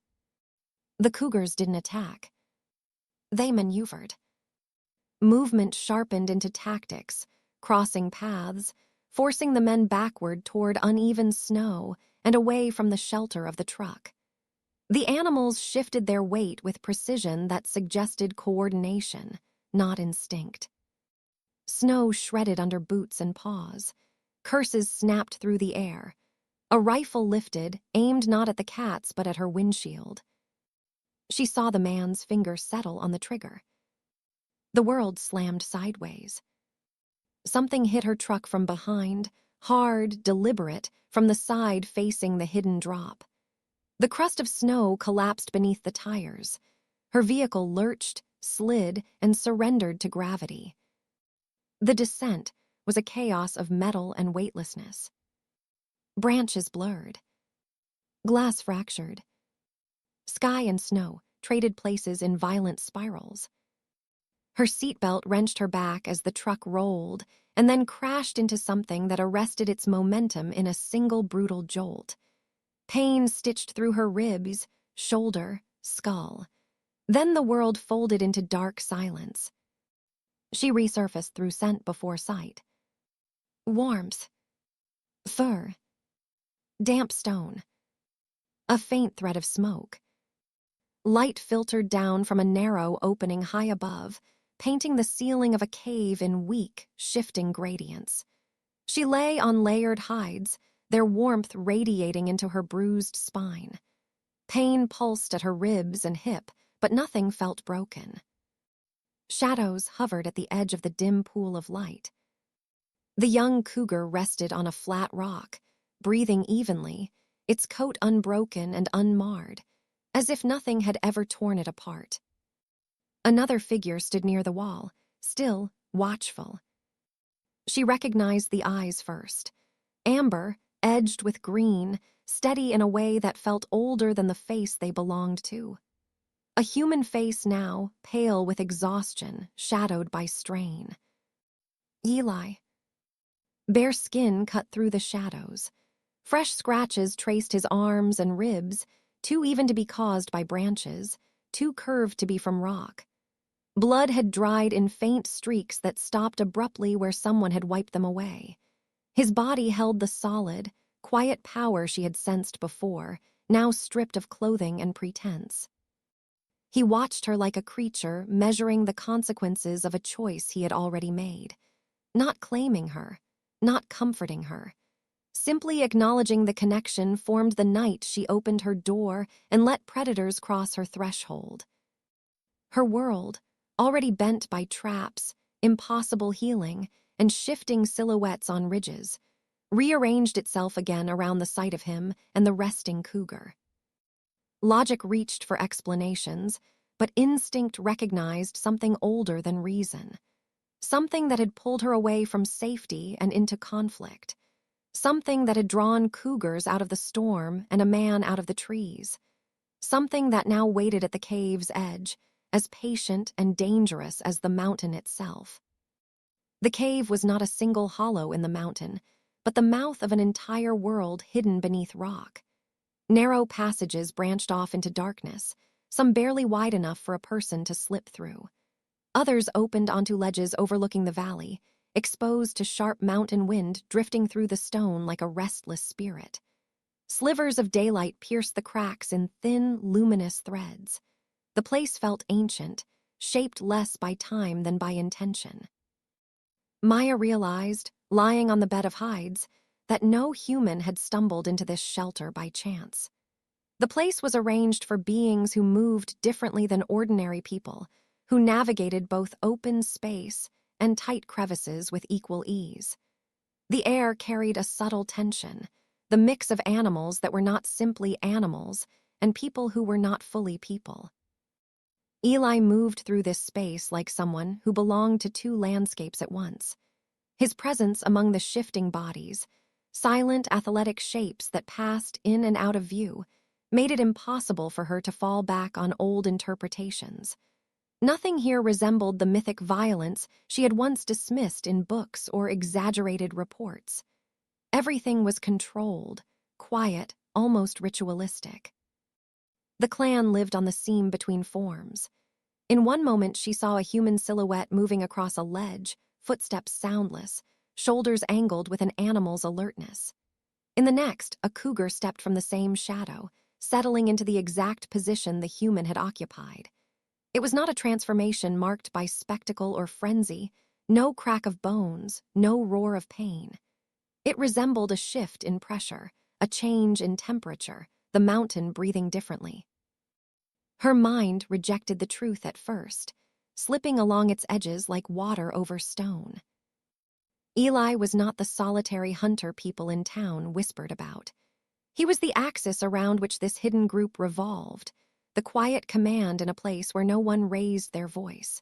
The cougars didn't attack. They maneuvered. Movement sharpened into tactics, crossing paths, forcing the men backward toward uneven snow and away from the shelter of the truck. The animals shifted their weight with precision that suggested coordination, not instinct. Snow shredded under boots and paws. Curses snapped through the air. A rifle lifted, aimed not at the cats but at her windshield. She saw the man's finger settle on the trigger. The world slammed sideways. Something hit her truck from behind, hard, deliberate, from the side facing the hidden drop. The crust of snow collapsed beneath the tires. Her vehicle lurched, slid, and surrendered to gravity. The descent was a chaos of metal and weightlessness. Branches blurred. Glass fractured. Sky and snow traded places in violent spirals. Her seatbelt wrenched her back as the truck rolled and then crashed into something that arrested its momentum in a single brutal jolt. Pain stitched through her ribs, shoulder, skull. Then the world folded into dark silence. She resurfaced through scent before sight. Warmth. Fur. Damp stone. A faint thread of smoke. Light filtered down from a narrow opening high above, painting the ceiling of a cave in weak, shifting gradients. She lay on layered hides, their warmth radiating into her bruised spine. Pain pulsed at her ribs and hip, but nothing felt broken. Shadows hovered at the edge of the dim pool of light. The young cougar rested on a flat rock, breathing evenly, its coat unbroken and unmarred, as if nothing had ever torn it apart. Another figure stood near the wall, still, watchful. She recognized the eyes first. Amber, edged with green, steady in a way that felt older than the face they belonged to. A human face now, pale with exhaustion, shadowed by strain. Eli. Bare skin cut through the shadows. Fresh scratches traced his arms and ribs, too even to be caused by branches, too curved to be from rock. Blood had dried in faint streaks that stopped abruptly where someone had wiped them away. His body held the solid, quiet power she had sensed before, now stripped of clothing and pretense. He watched her like a creature measuring the consequences of a choice he had already made, not claiming her, not comforting her. Simply acknowledging the connection formed the night she opened her door and let predators cross her threshold. Her world, already bent by traps, impossible healing, and shifting silhouettes on ridges, rearranged itself again around the sight of him and the resting cougar. Logic reached for explanations, but instinct recognized something older than reason. Something that had pulled her away from safety and into conflict. Something that had drawn cougars out of the storm and a man out of the trees. Something that now waited at the cave's edge, as patient and dangerous as the mountain itself. The cave was not a single hollow in the mountain, but the mouth of an entire world hidden beneath rock. Narrow passages branched off into darkness, some barely wide enough for a person to slip through. Others opened onto ledges overlooking the valley, exposed to sharp mountain wind drifting through the stone like a restless spirit. Slivers of daylight pierced the cracks in thin, luminous threads. The place felt ancient, shaped less by time than by intention. Maya realized, lying on the bed of hides, that no human had stumbled into this shelter by chance. The place was arranged for beings who moved differently than ordinary people, who navigated both open space and tight crevices with equal ease. The air carried a subtle tension, the mix of animals that were not simply animals and people who were not fully people. Eli moved through this space like someone who belonged to two landscapes at once. His presence among the shifting bodies, silent athletic shapes that passed in and out of view, made it impossible for her to fall back on old interpretations. Nothing here resembled the mythic violence she had once dismissed in books or exaggerated reports. Everything was controlled, quiet, almost ritualistic. The clan lived on the seam between forms. In one moment she saw a human silhouette moving across a ledge, footsteps soundless, shoulders angled with an animal's alertness. In the next, a cougar stepped from the same shadow, settling into the exact position the human had occupied. It was not a transformation marked by spectacle or frenzy, no crack of bones, no roar of pain. It resembled a shift in pressure, a change in temperature, the mountain breathing differently. Her mind rejected the truth at first, slipping along its edges like water over stone. Eli was not the solitary hunter people in town whispered about. He was the axis around which this hidden group revolved, the quiet command in a place where no one raised their voice.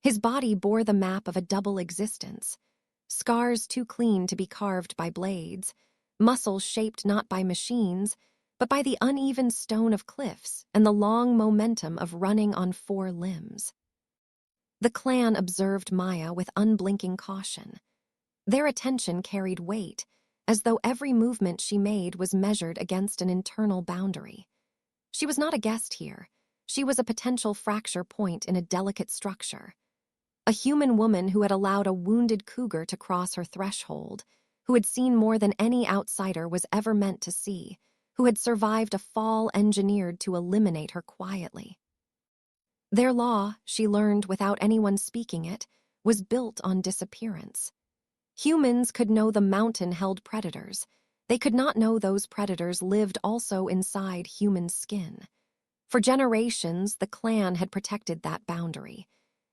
His body bore the map of a double existence, scars too clean to be carved by blades, muscles shaped not by machines, but by the uneven stone of cliffs and the long momentum of running on four limbs. The clan observed Maya with unblinking caution. Their attention carried weight, as though every movement she made was measured against an internal boundary. She was not a guest here. She was a potential fracture point in a delicate structure. A human woman who had allowed a wounded cougar to cross her threshold, who had seen more than any outsider was ever meant to see, who had survived a fall engineered to eliminate her quietly. Their law, she learned without anyone speaking it, was built on disappearance. Humans could know the mountain held predators. They could not know those predators lived also inside human skin. For generations, the clan had protected that boundary,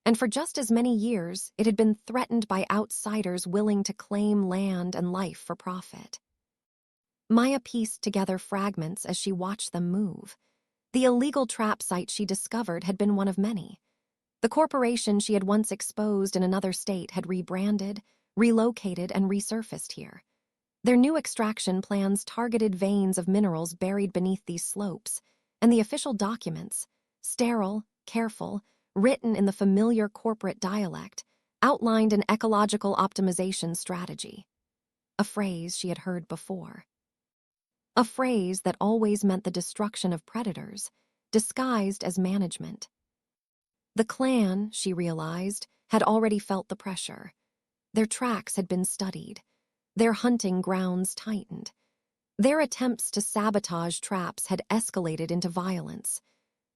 and for just as many years, it had been threatened by outsiders willing to claim land and life for profit. Maya pieced together fragments as she watched them move. The illegal trap site she discovered had been one of many. The corporation she had once exposed in another state had rebranded, relocated, and resurfaced here. Their new extraction plans targeted veins of minerals buried beneath these slopes, and the official documents, sterile, careful, written in the familiar corporate dialect, outlined an ecological optimization strategy. a phrase she had heard before. A phrase that always meant the destruction of predators, disguised as management. The clan, she realized, had already felt the pressure. Their tracks had been studied. Their hunting grounds tightened. Their attempts to sabotage traps had escalated into violence.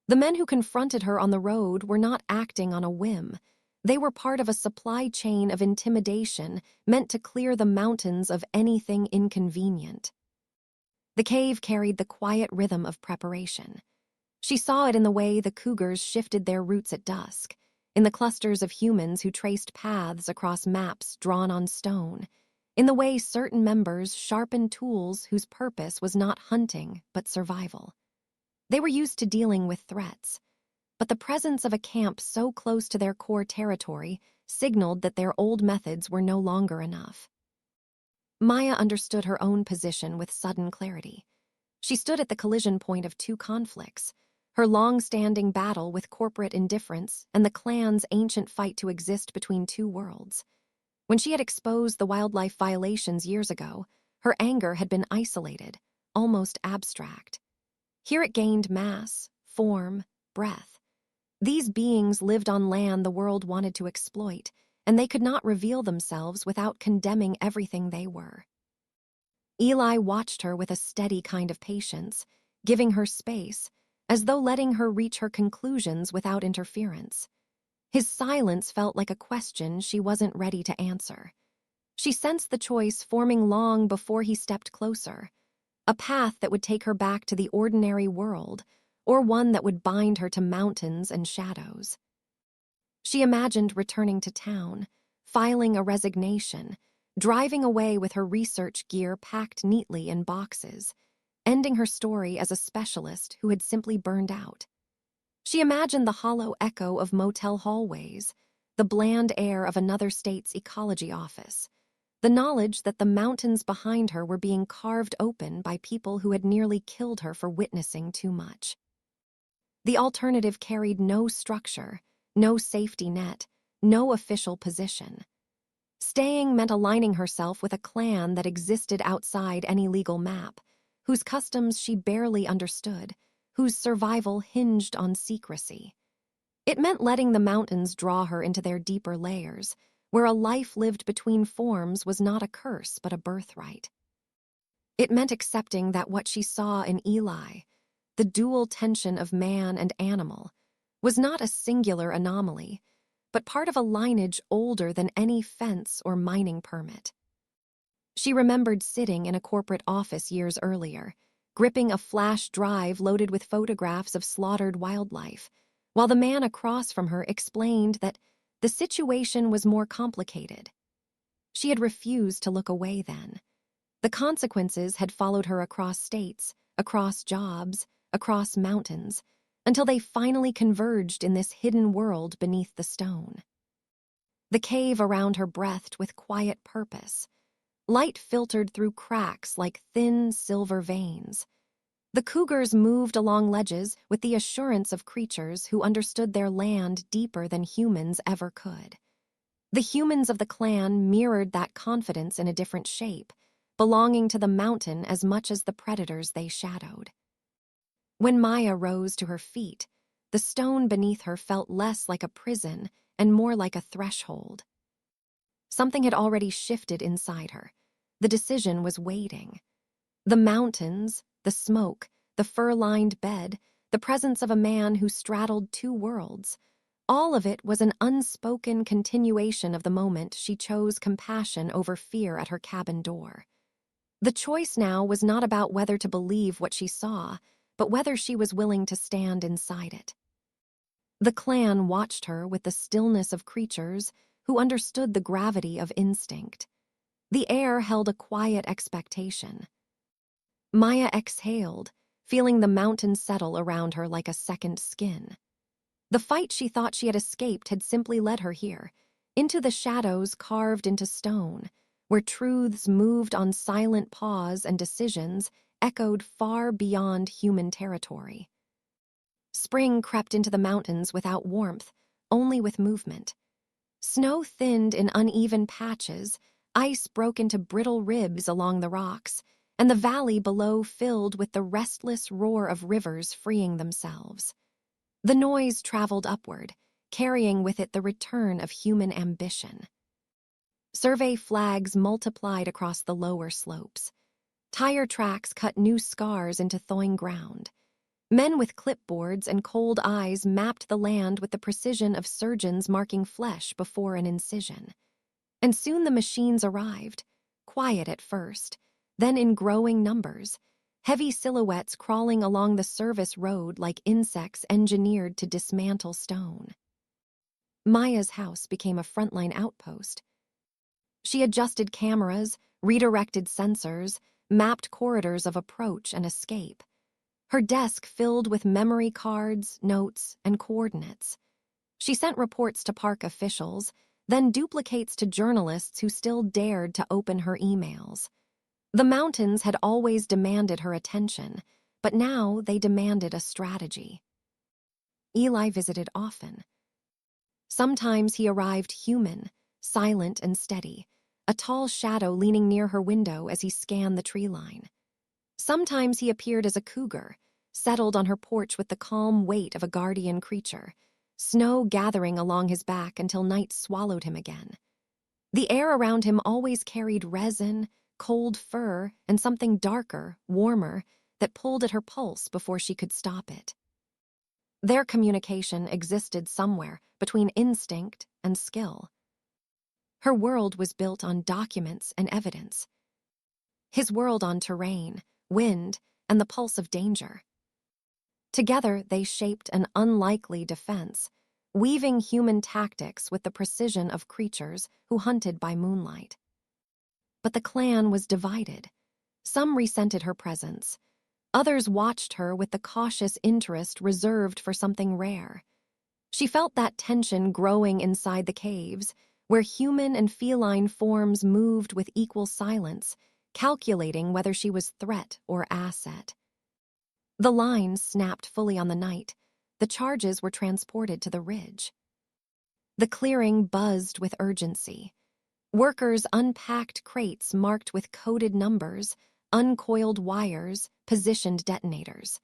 The men who confronted her on the road were not acting on a whim. They were part of a supply chain of intimidation meant to clear the mountains of anything inconvenient. The cave carried the quiet rhythm of preparation. She saw it in the way the Cougars shifted their routes at dusk, in the clusters of humans who traced paths across maps drawn on stone, in the way certain members sharpened tools whose purpose was not hunting but survival. They were used to dealing with threats, but the presence of a camp so close to their core territory signaled that their old methods were no longer enough. Maya understood her own position with sudden clarity. She stood at the collision point of two conflicts, her long-standing battle with corporate indifference and the clan's ancient fight to exist between two worlds. When she had exposed the wildlife violations years ago, her anger had been isolated, almost abstract. Here it gained mass, form, breath. These beings lived on land the world wanted to exploit, and they could not reveal themselves without condemning everything they were. Eli watched her with a steady kind of patience, giving her space, as though letting her reach her conclusions without interference. His silence felt like a question she wasn't ready to answer. She sensed the choice forming long before he stepped closer, a path that would take her back to the ordinary world, or one that would bind her to mountains and shadows. She imagined returning to town, filing a resignation, driving away with her research gear packed neatly in boxes, ending her story as a specialist who had simply burned out. She imagined the hollow echo of motel hallways, the bland air of another state's ecology office, the knowledge that the mountains behind her were being carved open by people who had nearly killed her for witnessing too much. The alternative carried no structure, no safety net, no official position. Staying meant aligning herself with a clan that existed outside any legal map, whose customs she barely understood, whose survival hinged on secrecy. It meant letting the mountains draw her into their deeper layers, where a life lived between forms was not a curse but a birthright. It meant accepting that what she saw in Eli, the dual tension of man and animal, was not a singular anomaly, but part of a lineage older than any fence or mining permit. She remembered sitting in a corporate office years earlier, gripping a flash drive loaded with photographs of slaughtered wildlife, while the man across from her explained that the situation was more complicated. She had refused to look away then. The consequences had followed her across states, across jobs, across mountains, until they finally converged in this hidden world beneath the stone. The cave around her breathed with quiet purpose. Light filtered through cracks like thin silver veins. The Cougars moved along ledges with the assurance of creatures who understood their land deeper than humans ever could. The humans of the clan mirrored that confidence in a different shape, belonging to the mountain as much as the predators they shadowed. When Maya rose to her feet, the stone beneath her felt less like a prison and more like a threshold. Something had already shifted inside her. The decision was waiting. The mountains, the smoke, the fur-lined bed, the presence of a man who straddled two worlds, all of it was an unspoken continuation of the moment she chose compassion over fear at her cabin door. The choice now was not about whether to believe what she saw, but whether she was willing to stand inside it. The clan watched her with the stillness of creatures who understood the gravity of instinct. The air held a quiet expectation. Maya exhaled, feeling the mountain settle around her like a second skin. The fight she thought she had escaped had simply led her here, into the shadows carved into stone, where truths moved on silent pause and decisions echoed far beyond human territory. Spring crept into the mountains without warmth, only with movement. Snow thinned in uneven patches, Ice broke into brittle ribs along the rocks, and the valley below filled with the restless roar of rivers freeing themselves. The noise traveled upward, carrying with it the return of human ambition. Survey flags multiplied across the lower slopes. Tire tracks cut new scars into thawing ground. Men with clipboards and cold eyes mapped the land with the precision of surgeons marking flesh before an incision. And soon the machines arrived, quiet at first, then in growing numbers, heavy silhouettes crawling along the service road like insects engineered to dismantle stone. Maya's house became a frontline outpost. She adjusted cameras, redirected sensors, mapped corridors of approach and escape. Her desk filled with memory cards, notes, and coordinates. She sent reports to park officials, then duplicates to journalists who still dared to open her emails. The mountains had always demanded her attention, but now they demanded a strategy. Eli visited often. Sometimes he arrived human, silent and steady, a tall shadow leaning near her window as he scanned the tree line. Sometimes he appeared as a cougar, settled on her porch with the calm weight of a guardian creature, snow gathering along his back until night swallowed him again. The air around him always carried resin, cold fur, and something darker, warmer, that pulled at her pulse before she could stop it. Their communication existed somewhere between instinct and skill. Her world was built on documents and evidence. His world on terrain, wind, and the pulse of danger. Together, they shaped an unlikely defense, weaving human tactics with the precision of creatures who hunted by moonlight. But the clan was divided. Some resented her presence. Others watched her with the cautious interest reserved for something rare. She felt that tension growing inside the caves, where human and feline forms moved with equal silence, calculating whether she was threat or asset. The lines snapped fully on the night. The charges were transported to the ridge. The clearing buzzed with urgency. Workers unpacked crates marked with coded numbers, uncoiled wires, positioned detonators.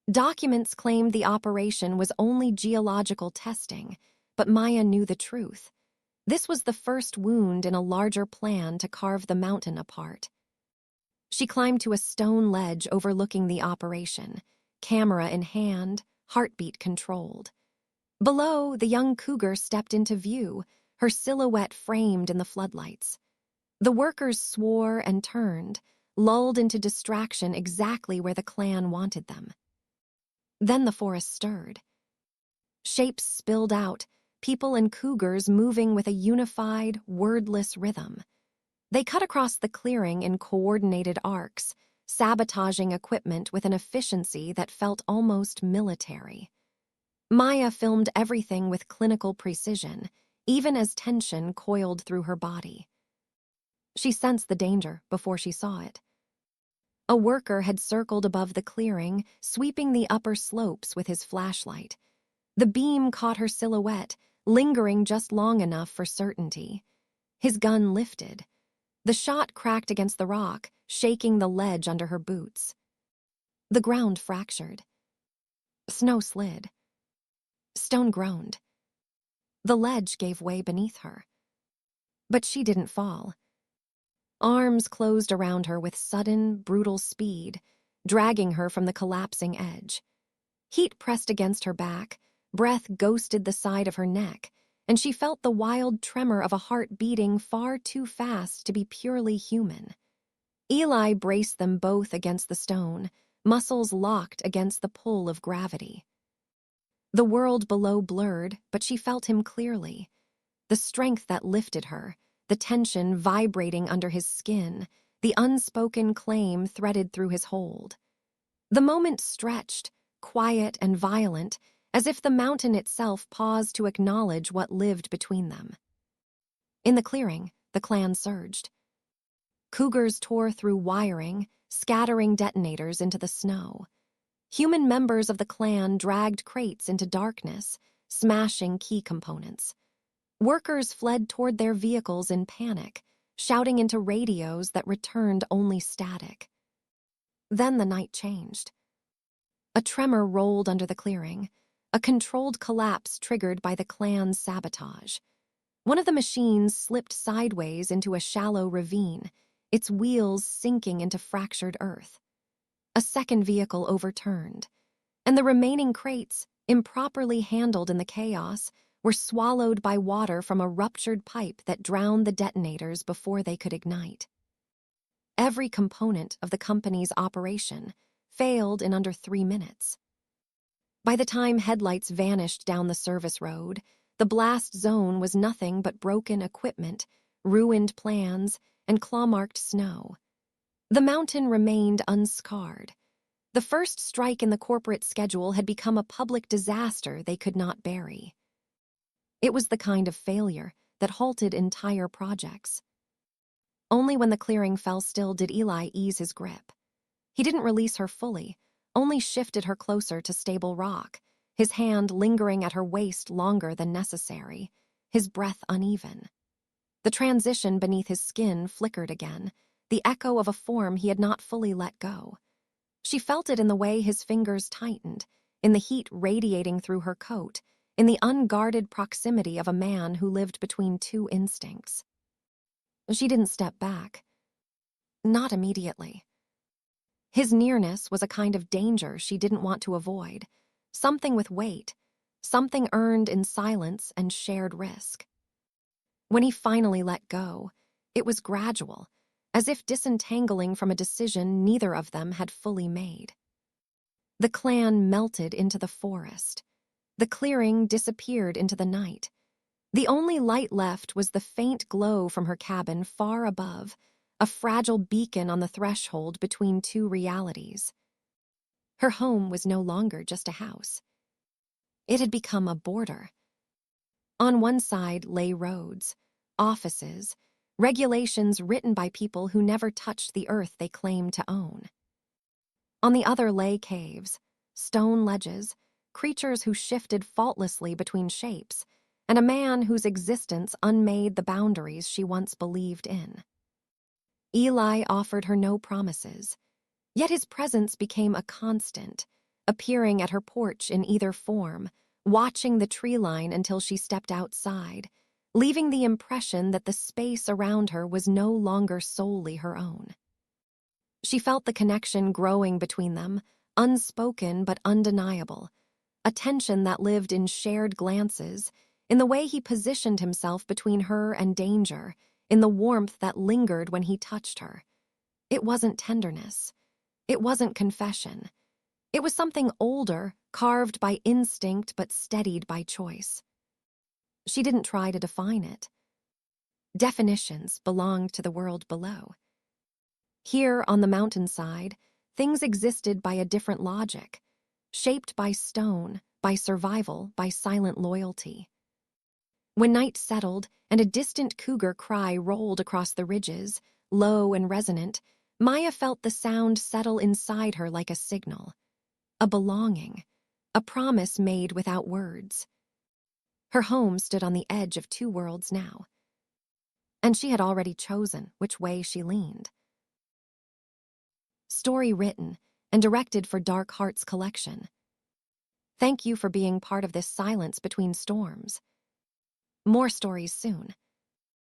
Documents claimed the operation was only geological testing, but Maya knew the truth. This was the first wound in a larger plan to carve the mountain apart. She climbed to a stone ledge overlooking the operation, camera in hand, heartbeat controlled. Below, the young cougar stepped into view, her silhouette framed in the floodlights. The workers swore and turned, lulled into distraction exactly where the clan wanted them. Then the forest stirred. Shapes spilled out, people and cougars moving with a unified, wordless rhythm. They cut across the clearing in coordinated arcs, sabotaging equipment with an efficiency that felt almost military. Maya filmed everything with clinical precision, even as tension coiled through her body. She sensed the danger before she saw it. A worker had circled above the clearing, sweeping the upper slopes with his flashlight. The beam caught her silhouette, lingering just long enough for certainty. His gun lifted. The shot cracked against the rock, shaking the ledge under her boots. The ground fractured. Snow slid. Stone groaned. The ledge gave way beneath her. But she didn't fall. Arms closed around her with sudden, brutal speed, dragging her from the collapsing edge. Heat pressed against her back, breath ghosted the side of her neck, and she felt the wild tremor of a heart beating far too fast to be purely human. Eli braced them both against the stone, muscles locked against the pull of gravity. The world below blurred, but she felt him clearly. The strength that lifted her, the tension vibrating under his skin, the unspoken claim threaded through his hold. The moment stretched, quiet and violent, as if the mountain itself paused to acknowledge what lived between them. In the clearing, the clan surged. Cougars tore through wiring, scattering detonators into the snow. Human members of the clan dragged crates into darkness, smashing key components. Workers fled toward their vehicles in panic, shouting into radios that returned only static. Then the night changed. A tremor rolled under the clearing, a controlled collapse triggered by the clan's sabotage. One of the machines slipped sideways into a shallow ravine, its wheels sinking into fractured earth. A second vehicle overturned, and the remaining crates, improperly handled in the chaos, were swallowed by water from a ruptured pipe that drowned the detonators before they could ignite. Every component of the company's operation failed in under 3 minutes. By the time headlights vanished down the service road, the blast zone was nothing but broken equipment, ruined plans, and claw-marked snow. The mountain remained unscarred. The first strike in the corporate schedule had become a public disaster they could not bury. It was the kind of failure that halted entire projects. Only when the clearing fell still did Eli ease his grip. He didn't release her fully, only shifted her closer to stable rock, his hand lingering at her waist longer than necessary, his breath uneven. The transition beneath his skin flickered again, the echo of a form he had not fully let go. She felt it in the way his fingers tightened, in the heat radiating through her coat, in the unguarded proximity of a man who lived between two instincts. She didn't step back. Not immediately. His nearness was a kind of danger she didn't want to avoid, something with weight, something earned in silence and shared risk. When he finally let go, it was gradual, as if disentangling from a decision neither of them had fully made. The clan melted into the forest. The clearing disappeared into the night. The only light left was the faint glow from her cabin far above, a fragile beacon on the threshold between two realities. Her home was no longer just a house. It had become a border. On one side lay roads, offices, regulations written by people who never touched the earth they claimed to own. On the other lay caves, stone ledges, creatures who shifted faultlessly between shapes, and a man whose existence unmade the boundaries she once believed in. Eli offered her no promises, yet his presence became a constant, appearing at her porch in either form, watching the tree line until she stepped outside, leaving the impression that the space around her was no longer solely her own. She felt the connection growing between them, unspoken but undeniable, a tension that lived in shared glances, in the way he positioned himself between her and danger, in the warmth that lingered when he touched her. It wasn't tenderness. It wasn't confession. It was something older, carved by instinct but steadied by choice. She didn't try to define it. Definitions belonged to the world below. Here on the mountainside, things existed by a different logic, shaped by stone, by survival, by silent loyalty. When night settled and a distant cougar cry rolled across the ridges, low and resonant, Maya felt the sound settle inside her like a signal, a belonging, a promise made without words. Her home stood on the edge of two worlds now, and she had already chosen which way she leaned. Story written and directed for Dark Hearts Collection. Thank you for being part of this silence between storms. More stories soon.